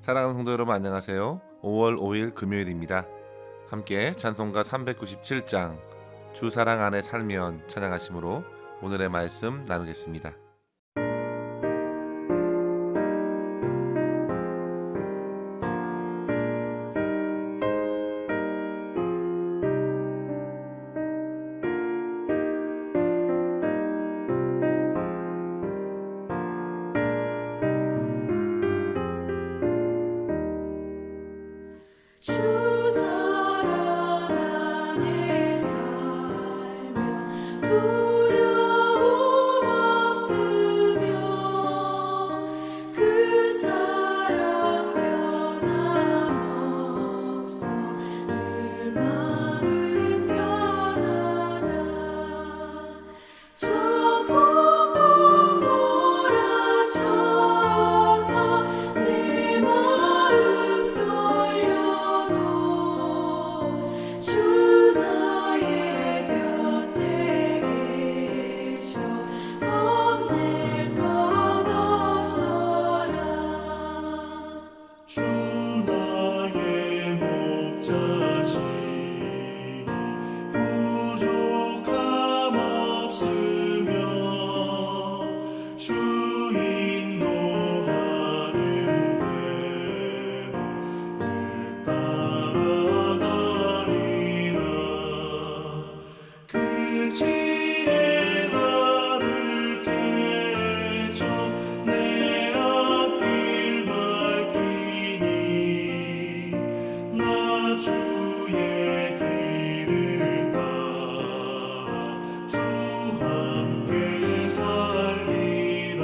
사랑하는 성도 여러분 안녕하세요. 5월 5일 금요일입니다. 함께 찬송가 397장 주 사랑 안에 살면 찬양하심으로 오늘의 말씀 나누겠습니다. 주 사랑 안에 살면 두려움 없으며 그 사랑 변함없어 늘 마음 편하다. 저 폭풍 몰아쳐서 내 마음 주 나의 곁에 계셔 겁낼 것 없어라. 주 나의 목자시니 부족함 없으며 주 인도하는 대로 늘 따라가리라. 그 지혜 나를 깨쳐 내 앞길 밝히니 나 주의 길을 따라 주 함께 살리라.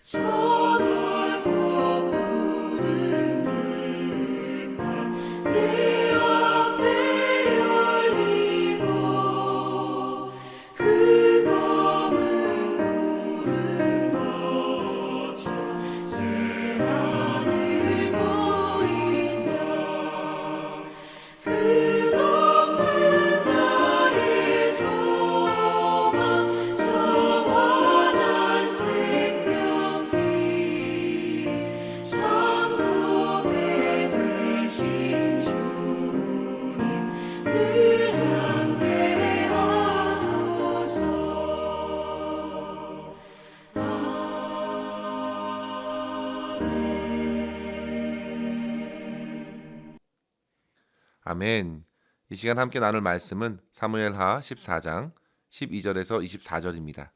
저 넓고 푸른 들판 내 앞에 열리고 그 검은 구름 거쳐 새하늘 보인다. 끝없는 나의 소망 저 환한 생명길 참복에 되신 주님 늘 함께 하소서. 아멘. 이 시간 함께 나눌 말씀은 사무엘하 14장 12절에서 24절입니다.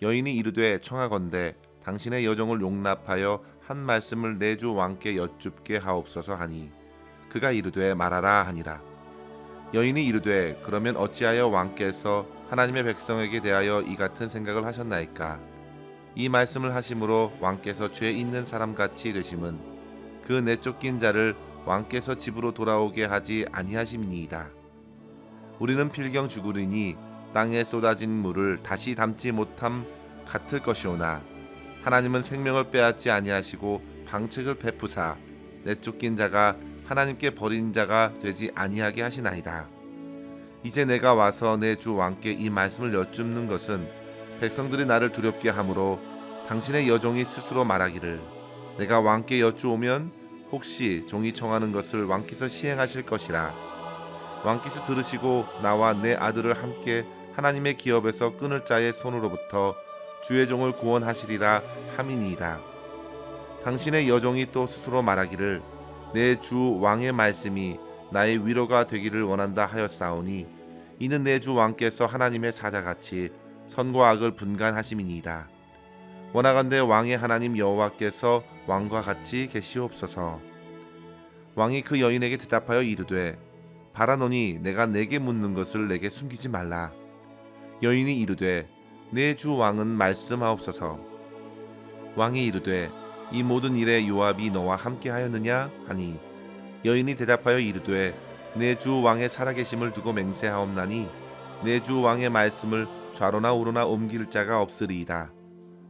여인이 이르되 청하건대 당신의 여종을 용납하여 한 말씀을 내 주 왕께 여쭙게 하옵소서 하니 그가 이르되 말하라 하니라. 여인이 이르되 그러면 어찌하여 왕께서 하나님의 백성에게 대하여 이 같은 생각을 하셨나이까? 이 말씀을 하심으로 왕께서 죄 있는 사람같이 되심은 그 내쫓긴 자를 왕께서 집으로 돌아오게 하지 아니하심이니이다. 우리는 필경 죽으리니 땅에 쏟아진 물을 다시 담지 못함 같을 것이오나 하나님은 생명을 빼앗지 아니하시고 방책을 베푸사 내쫓긴 자가 하나님께 버린 자가 되지 아니하게 하시나이다. 이제 내가 와서 내 주 왕께 이 말씀을 여쭙는 것은 백성들이 나를 두렵게 하므로 당신의 여종이 스스로 말하기를 내가 왕께 여쭈오면 혹시 종이 청하는 것을 왕께서 시행하실 것이라. 왕께서 들으시고 나와 내 아들을 함께 하나님의 기업에서 끊을 자의 손으로부터 주의 종을 구원하시리라 함이니이다. 당신의 여종이 또 스스로 말하기를 내 주 왕의 말씀이 나의 위로가 되기를 원한다 하였사오니 이는 내 주 왕께서 하나님의 사자같이 선과 악을 분간하심이니이다. 원하건대 왕의 하나님 여호와께서 왕과 같이 계시옵소서. 왕이 그 여인에게 대답하여 이르되 바라노니 내가 내게 묻는 것을 내게 숨기지 말라. 여인이 이르되 내 주 왕은 말씀하옵소서. 왕이 이르되 이 모든 일에 요압이 너와 함께 하였느냐 하니 여인이 대답하여 이르되 내 주 왕의 살아계심을 두고 맹세하옵나니 내 주 왕의 말씀을 좌로나 우로나 옮길 자가 없으리이다.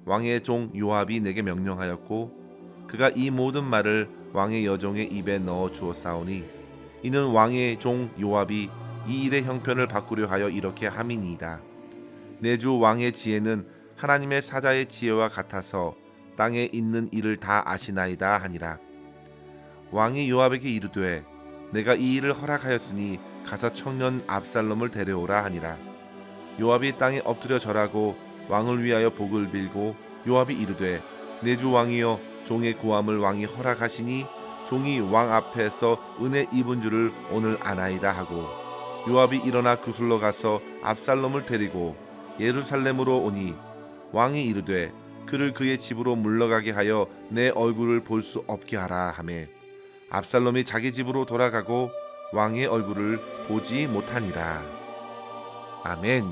왕의 종 요압이 내게 명령하였고 그가 이 모든 말을 왕의 여종의 입에 넣어 주었사오니 이는 왕의 종 요압이 이 일의 형편을 바꾸려 하여 이렇게 함이니이다. 내 주 왕의 지혜는 하나님의 사자의 지혜와 같아서 땅에 있는 일을 다 아시나이다 하니라. 왕이 요압에게 이르되 내가 이 일을 허락하였으니 가서 청년 압살롬을 데려오라 하니라. 요압이 땅에 엎드려 절하고 왕을 위하여 복을 빌고 요압이 이르되 내 주 왕이여 종의 구함을 왕이 허락하시니 종이 왕 앞에서 은혜 입은 줄을 오늘 아나이다 하고 요압이 일어나 구슬로 가서 압살롬을 데리고 예루살렘으로 오니 왕이 이르되 그를 그의 집으로 물러가게 하여 내 얼굴을 볼 수 없게 하라 하매 압살롬이 자기 집으로 돌아가고 왕의 얼굴을 보지 못하니라. 아멘.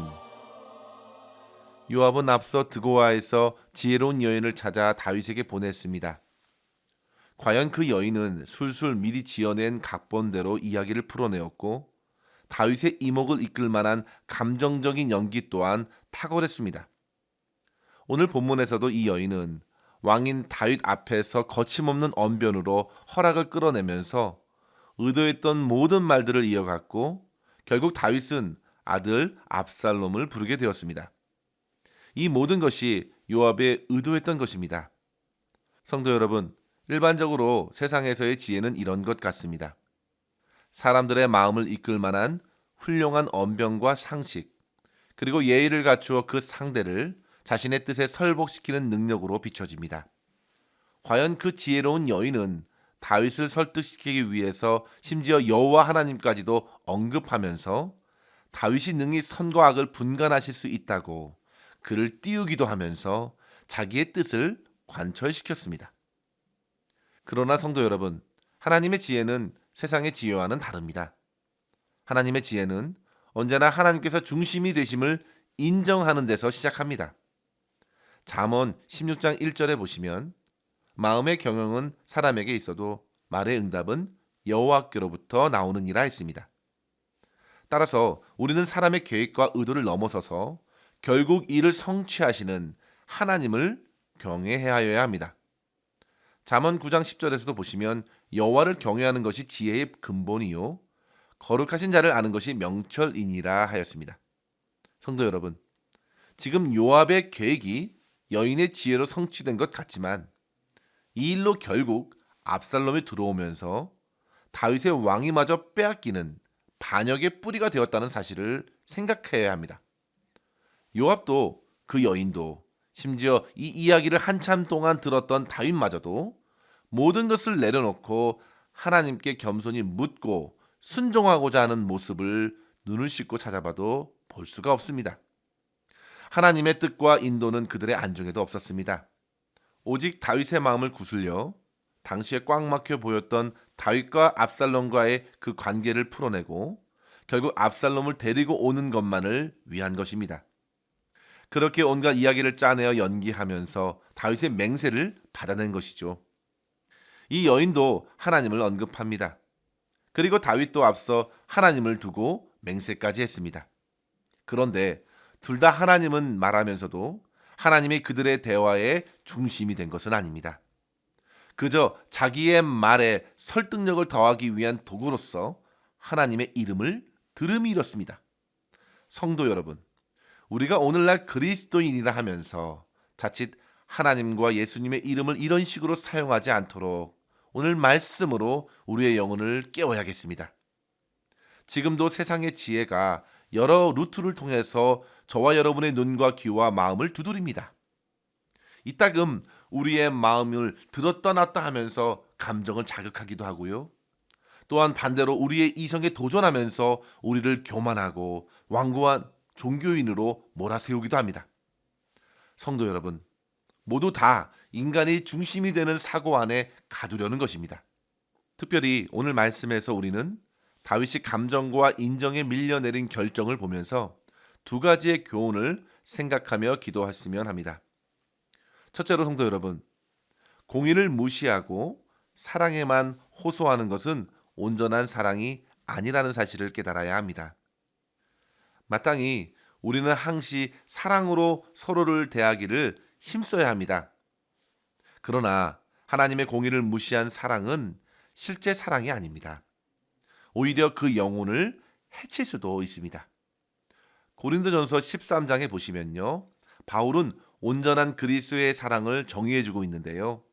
요압은 앞서 드고아에서 지혜로운 여인을 찾아 다윗에게 보냈습니다. 과연 그 여인은 술술 미리 지어낸 각본대로 이야기를 풀어내었고 다윗의 이목을 이끌 만한 감정적인 연기 또한 탁월했습니다. 오늘 본문에서도 이 여인은 왕인 다윗 앞에서 거침없는 언변으로 허락을 끌어내면서 의도했던 모든 말들을 이어갔고 결국 다윗은 아들 압살롬을 부르게 되었습니다. 이 모든 것이 요압의 의도했던 것입니다. 성도 여러분, 일반적으로 세상에서의 지혜는 이런 것 같습니다. 사람들의 마음을 이끌 만한 훌륭한 언변과 상식, 그리고 예의를 갖추어 그 상대를 자신의 뜻에 설복시키는 능력으로 비춰집니다. 과연 그 지혜로운 여인은 다윗을 설득시키기 위해서 심지어 여호와 하나님까지도 언급하면서 다윗이 능히 선과 악을 분간하실 수 있다고 그를 띄우기도 하면서 자기의 뜻을 관철시켰습니다. 그러나 성도 여러분, 하나님의 지혜는 세상의 지혜와는 다릅니다. 하나님의 지혜는 언제나 하나님께서 중심이 되심을 인정하는 데서 시작합니다. 잠언 16장 1절에 보시면 마음의 경영은 사람에게 있어도 말의 응답은 여호와께로부터 나오느니라 했습니다. 따라서 우리는 사람의 계획과 의도를 넘어서서 결국 이를 성취하시는 하나님을 경외해야 합니다. 잠언 9장 10절에서도 보시면 여호와를 경외하는 것이 지혜의 근본이요 거룩하신 자를 아는 것이 명철이니라 하였습니다. 성도 여러분, 지금 요압의 계획이 여인의 지혜로 성취된 것 같지만 이 일로 결국 압살롬이 들어오면서 다윗의 왕위마저 빼앗기는 반역의 뿌리가 되었다는 사실을 생각해야 합니다. 요압도 그 여인도 심지어 이 이야기를 한참 동안 들었던 다윗마저도 모든 것을 내려놓고 하나님께 겸손히 묻고 순종하고자 하는 모습을 눈을 씻고 찾아봐도 볼 수가 없습니다. 하나님의 뜻과 인도는 그들의 안중에도 없었습니다. 오직 다윗의 마음을 구슬려 당시에 꽉 막혀 보였던 다윗과 압살롬과의 그 관계를 풀어내고 결국 압살롬을 데리고 오는 것만을 위한 것입니다. 그렇게 온갖 이야기를 짜내어 연기하면서 다윗의 맹세를 받아낸 것이죠. 이 여인도 하나님을 언급합니다. 그리고 다윗도 앞서 하나님을 두고 맹세까지 했습니다. 그런데 둘 다 하나님은 말하면서도 하나님이 그들의 대화의 중심이 된 것은 아닙니다. 그저 자기의 말에 설득력을 더하기 위한 도구로서 하나님의 이름을 들음이 잃었습니다. 성도 여러분, 우리가 오늘날 그리스도인이라 하면서 자칫 하나님과 예수님의 이름을 이런 식으로 사용하지 않도록 오늘 말씀으로 우리의 영혼을 깨워야겠습니다. 지금도 세상의 지혜가 여러 루트를 통해서 저와 여러분의 눈과 귀와 마음을 두드립니다. 이따금 우리의 마음을 들었다 놨다 하면서 감정을 자극하기도 하고요. 또한 반대로 우리의 이성에 도전하면서 우리를 교만하고 완고한 종교인으로 몰아세우기도 합니다. 성도 여러분, 모두 다 인간의 중심이 되는 사고 안에 가두려는 것입니다. 특별히 오늘 말씀에서 우리는 다윗이 감정과 인정에 밀려내린 결정을 보면서 두 가지의 교훈을 생각하며 기도했으면 합니다. 첫째로 성도 여러분, 공의를 무시하고 사랑에만 호소하는 것은 온전한 사랑이 아니라는 사실을 깨달아야 합니다. 마땅히 우리는 항시 사랑으로 서로를 대하기를 힘써야 합니다. 그러나 하나님의 공의를 무시한 사랑은 실제 사랑이 아닙니다. 오히려 그 영혼을 해칠 수도 있습니다. 고린도전서 13장에 보시면요, 바울은 온전한 그리스도의 사랑을 정의해주고 있는데요.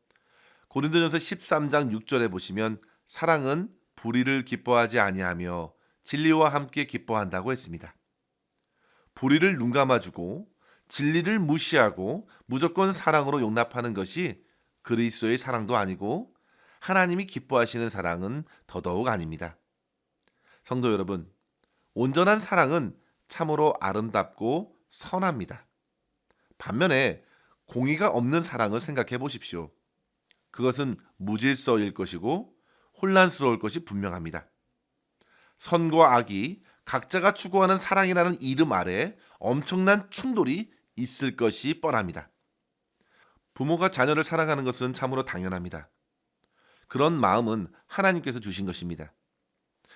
고린도전서 13장 6절에 보시면 사랑은 불의를 기뻐하지 아니하며 진리와 함께 기뻐한다고 했습니다. 불의를 눈감아주고 진리를 무시하고 무조건 사랑으로 용납하는 것이 그리스도의 사랑도 아니고 하나님이 기뻐하시는 사랑은 더더욱 아닙니다. 성도 여러분, 온전한 사랑은 참으로 아름답고 선합니다. 반면에 공의가 없는 사랑을 생각해 보십시오. 그것은 무질서일 것이고 혼란스러울 것이 분명합니다. 선과 악이 각자가 추구하는 사랑이라는 이름 아래 엄청난 충돌이 있을 것이 뻔합니다. 부모가 자녀를 사랑하는 것은 참으로 당연합니다. 그런 마음은 하나님께서 주신 것입니다.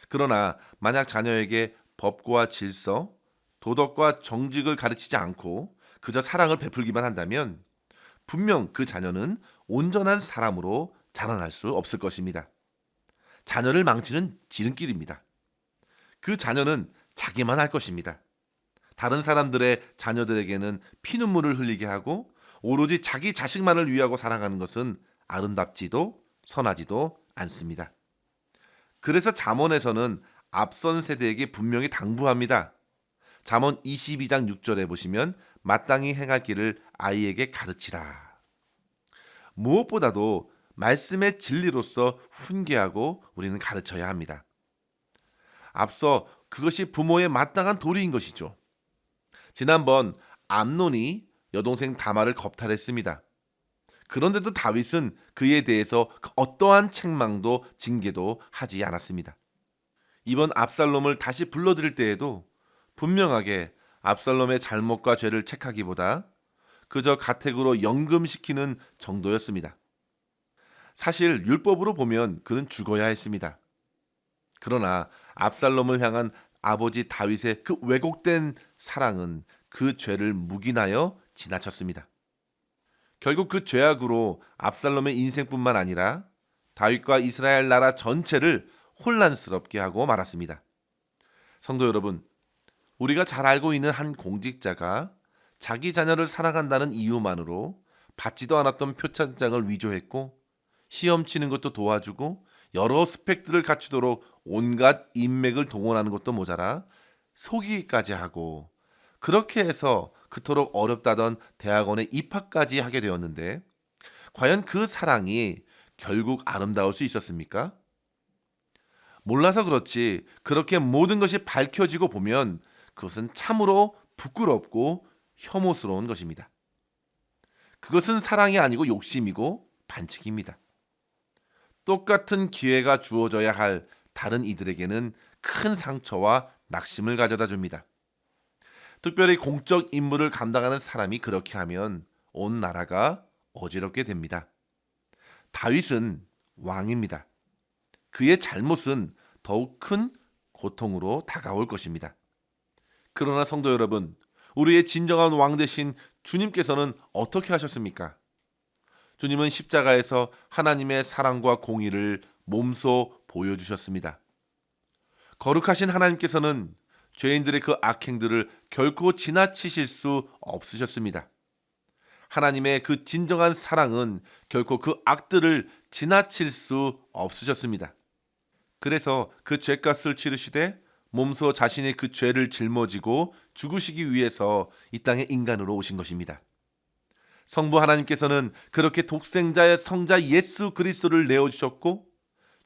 그러나 만약 자녀에게 법과 질서, 도덕과 정직을 가르치지 않고 그저 사랑을 베풀기만 한다면 분명 그 자녀는 온전한 사람으로 자라날 수 없을 것입니다. 자녀를 망치는 지름길입니다. 그 자녀는 자기만 할 것입니다. 다른 사람들의 자녀들에게는 피눈물을 흘리게 하고 오로지 자기 자식만을 위하고 사랑하는 것은 아름답지도 선하지도 않습니다. 그래서 잠언에서는 앞선 세대에게 분명히 당부합니다. 잠언 22장 6절에 보시면 마땅히 행할 길을 아이에게 가르치라. 무엇보다도 말씀의 진리로서 훈계하고 우리는 가르쳐야 합니다. 앞서 그것이 부모의 마땅한 도리인 것이죠. 지난번 암논이 여동생 다말을 겁탈했습니다. 그런데도 다윗은 그에 대해서 어떠한 책망도 징계도 하지 않았습니다. 이번 압살롬을 다시 불러들일 때에도 분명하게 압살롬의 잘못과 죄를 책하기보다 그저 가택으로 연금시키는 정도였습니다. 사실 율법으로 보면 그는 죽어야 했습니다. 그러나 압살롬을 향한 아버지 다윗의 그 왜곡된 사랑은 그 죄를 묵인하여 지나쳤습니다. 결국 그 죄악으로 압살롬의 인생뿐만 아니라 다윗과 이스라엘 나라 전체를 혼란스럽게 하고 말았습니다. 성도 여러분, 우리가 잘 알고 있는 한 공직자가 자기 자녀를 사랑한다는 이유만으로 받지도 않았던 표창장을 위조했고 시험 치는 것도 도와주고 여러 스펙들을 갖추도록 온갖 인맥을 동원하는 것도 모자라 속이기까지 하고 그렇게 해서 그토록 어렵다던 대학원에 입학까지 하게 되었는데 과연 그 사랑이 결국 아름다울 수 있었습니까? 몰라서 그렇지 그렇게 모든 것이 밝혀지고 보면 그것은 참으로 부끄럽고 혐오스러운 것입니다. 그것은 사랑이 아니고 욕심이고 반칙입니다. 똑같은 기회가 주어져야 할 다른 이들에게는 큰 상처와 낙심을 가져다 줍니다. 특별히 공적 임무를 감당하는 사람이 그렇게 하면 온 나라가 어지럽게 됩니다. 다윗은 왕입니다. 그의 잘못은 더욱 큰 고통으로 다가올 것입니다. 그러나 성도 여러분, 우리의 진정한 왕 되신 주님께서는 어떻게 하셨습니까? 주님은 십자가에서 하나님의 사랑과 공의를 몸소 보여주셨습니다. 거룩하신 하나님께서는 죄인들의 그 악행들을 결코 지나치실 수 없으셨습니다. 하나님의 그 진정한 사랑은 결코 그 악들을 지나칠 수 없으셨습니다. 그래서 그 죄값을 치르시되 몸소 자신의 그 죄를 짊어지고 죽으시기 위해서 이 땅에 인간으로 오신 것입니다. 성부 하나님께서는 그렇게 독생자의 성자 예수 그리스도를 내어주셨고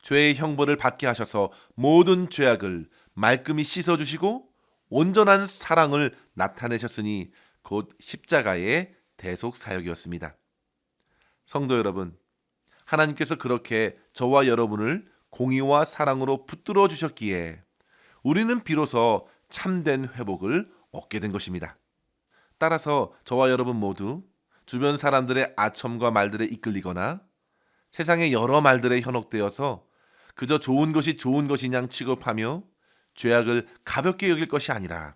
죄의 형벌을 받게 하셔서 모든 죄악을 말끔히 씻어주시고 온전한 사랑을 나타내셨으니 곧 십자가의 대속 사역이었습니다. 성도 여러분, 하나님께서 그렇게 저와 여러분을 공의와 사랑으로 붙들어 주셨기에 우리는 비로소 참된 회복을 얻게 된 것입니다. 따라서 저와 여러분 모두 주변 사람들의 아첨과 말들에 이끌리거나 세상의 여러 말들에 현혹되어서 그저 좋은 것이 좋은 것이냥 취급하며 죄악을 가볍게 여길 것이 아니라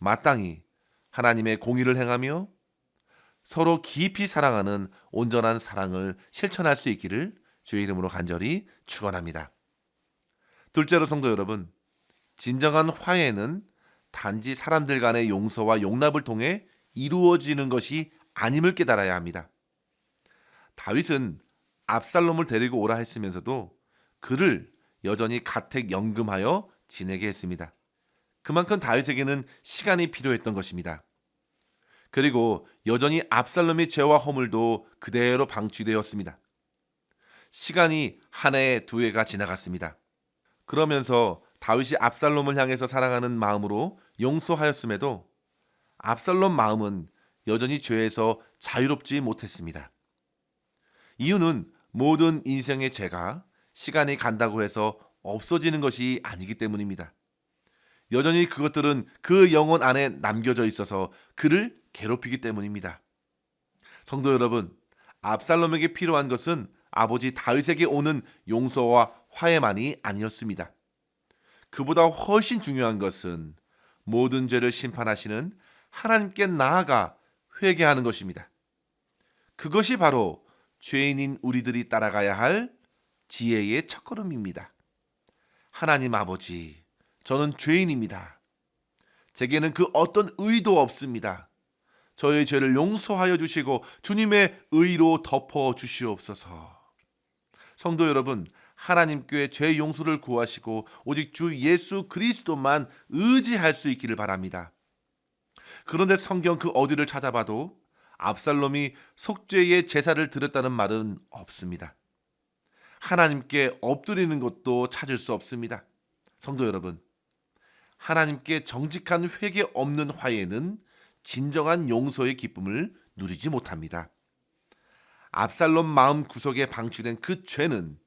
마땅히 하나님의 공의를 행하며 서로 깊이 사랑하는 온전한 사랑을 실천할 수 있기를 주의 이름으로 간절히 축원합니다. 둘째로 성도 여러분, 진정한 화해는 단지 사람들 간의 용서와 용납을 통해 이루어지는 것이 아님을 깨달아야 합니다. 다윗은 압살롬을 데리고 오라 했으면서도 그를 여전히 가택 연금하여 지내게 했습니다. 그만큼 다윗에게는 시간이 필요했던 것입니다. 그리고 여전히 압살롬의 죄와 허물도 그대로 방치되었습니다. 시간이 한 해, 두 해가 지나갔습니다. 그러면서 다윗이 압살롬을 향해서 사랑하는 마음으로 용서하였음에도 압살롬 마음은 여전히 죄에서 자유롭지 못했습니다. 이유는 모든 인생의 죄가 시간이 간다고 해서 없어지는 것이 아니기 때문입니다. 여전히 그것들은 그 영혼 안에 남겨져 있어서 그를 괴롭히기 때문입니다. 성도 여러분, 압살롬에게 필요한 것은 아버지 다윗에게 오는 용서와 화해만이 아니었습니다. 그보다 훨씬 중요한 것은 모든 죄를 심판하시는 하나님께 나아가 회개하는 것입니다. 그것이 바로 죄인인 우리들이 따라가야 할 지혜의 첫걸음입니다. 하나님 아버지, 저는 죄인입니다. 제게는 그 어떤 의도 없습니다. 저의 죄를 용서하여 주시고 주님의 의로 덮어 주시옵소서. 성도 여러분, 하나님께 죄 용서를 구하시고 오직 주 예수 그리스도만 의지할 수 있기를 바랍니다. 그런데 성경 그 어디를 찾아봐도 압살롬이 속죄의 제사를 드렸다는 말은 없습니다. 하나님께 엎드리는 것도 찾을 수 없습니다. 성도 여러분, 하나님께 정직한 회개 없는 화해는 진정한 용서의 기쁨을 누리지 못합니다. 압살롬 마음 구석에 방치된 그 죄는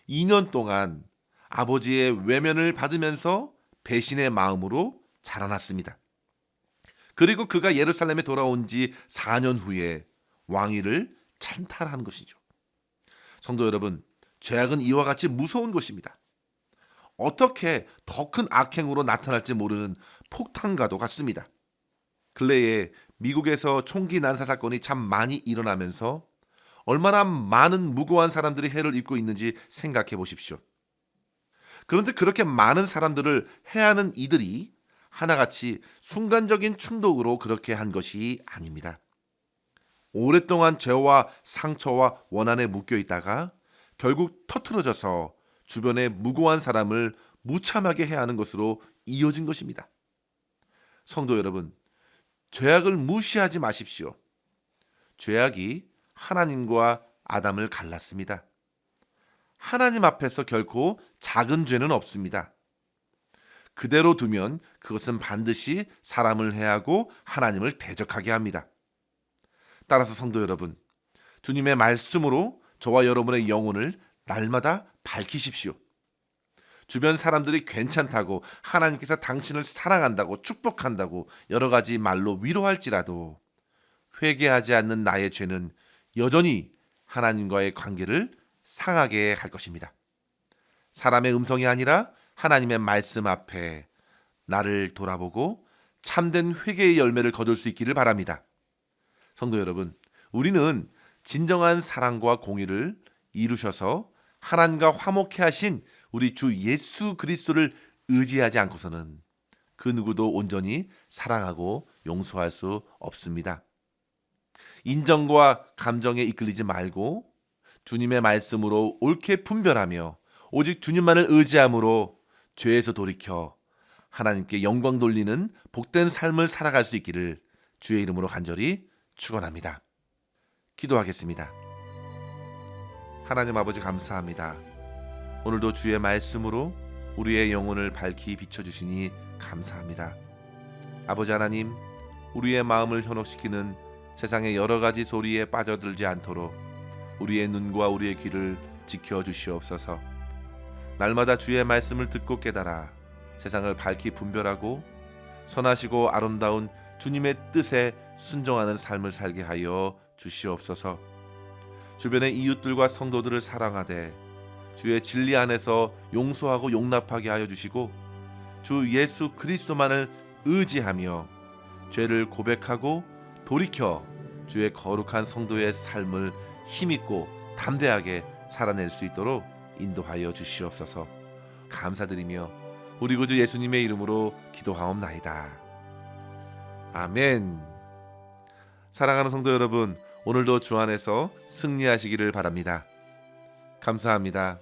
2년 동안 아버지의 외면을 받으면서 배신의 마음으로 자라났습니다. 그리고 그가 예루살렘에 돌아온 지 4년 후에 왕위를 찬탈한 것이죠. 성도 여러분, 죄악은 이와 같이 무서운 것입니다. 어떻게 더 큰 악행으로 나타날지 모르는 폭탄과도 같습니다. 근래에 미국에서 총기 난사 사건이 참 많이 일어나면서 얼마나 많은 무고한 사람들이 해를 입고 있는지 생각해 보십시오. 그런데 그렇게 많은 사람들을 해하는 이들이 하나같이 순간적인 충동으로 그렇게 한 것이 아닙니다. 오랫동안 죄와 상처와 원한에 묶여 있다가 결국 터트려져서 주변의 무고한 사람을 무참하게 해하는 것으로 이어진 것입니다. 성도 여러분, 죄악을 무시하지 마십시오. 죄악이 하나님과 아담을 갈랐습니다. 하나님 앞에서 결코 작은 죄는 없습니다. 그대로 두면 그것은 반드시 사람을 해하고 하나님을 대적하게 합니다. 따라서 성도 여러분, 주님의 말씀으로 저와 여러분의 영혼을 날마다 밝히십시오. 주변 사람들이 괜찮다고, 하나님께서 당신을 사랑한다고, 축복한다고 여러 가지 말로 위로할지라도 회개하지 않는 나의 죄는 여전히 하나님과의 관계를 상하게 할 것입니다. 사람의 음성이 아니라 하나님의 말씀 앞에 나를 돌아보고 참된 회개의 열매를 거둘 수 있기를 바랍니다. 성도 여러분, 우리는 진정한 사랑과 공의를 이루셔서 하나님과 화목케 하신 우리 주 예수 그리스도를 의지하지 않고서는 그 누구도 온전히 사랑하고 용서할 수 없습니다. 인정과 감정에 이끌리지 말고 주님의 말씀으로 옳게 분별하며 오직 주님만을 의지함으로 죄에서 돌이켜 하나님께 영광 돌리는 복된 삶을 살아갈 수 있기를 주의 이름으로 간절히 축원합니다. 기도하겠습니다. 하나님 아버지, 감사합니다. 오늘도 주의 말씀으로 우리의 영혼을 밝히 비춰주시니 감사합니다. 아버지 하나님, 우리의 마음을 현혹시키는 세상의 여러 가지 소리에 빠져들지 않도록 우리의 눈과 우리의 귀를 지켜주시옵소서. 날마다 주의 말씀을 듣고 깨달아 세상을 밝히 분별하고 선하시고 아름다운 주님의 뜻에 순종하는 삶을 살게 하여 주시옵소서. 주변의 이웃들과 성도들을 사랑하되 주의 진리 안에서 용서하고 용납하게 하여 주시고 주 예수 그리스도만을 의지하며 죄를 고백하고 돌이켜 주의 거룩한 성도의 삶을 힘있고 담대하게 살아낼 수 있도록 인도하여 주시옵소서. 감사드리며 우리 구주 예수님의 이름으로 기도하옵나이다. 아멘. 사랑하는 성도 여러분, 오늘도 주 안에서 승리하시기를 바랍니다. 감사합니다.